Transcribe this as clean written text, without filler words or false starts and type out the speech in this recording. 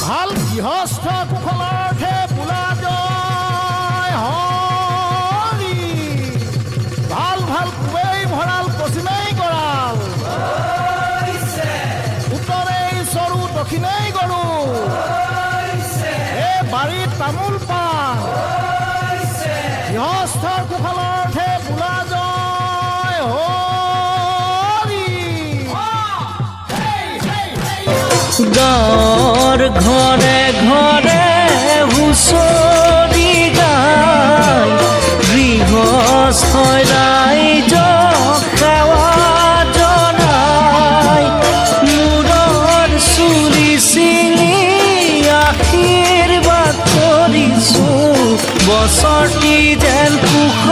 ভাল গৃহস্থ কুশলাৰ্থে বোলা জয় হৰি। ভাল ভাল পূবেই ভঁৰাল পশ্চিমেই গঁৰাল, উত্তৰেই চৰু দক্ষিণেই গৰু, এই বাৰীত তামোল পাণ, গৃহস্থৰ কুশলাৰ্থে বোলা জয় হৰি। গাঁৱৰ ঘৰে ঘৰে হুঁচৰি গায়, গৃহস্থই ৰাইজক সেৱা জনাই, মূৰৰ চুলি চিঙি আশীৰ্বাদ কৰিছোঁ, বছৰটি যেন সুখ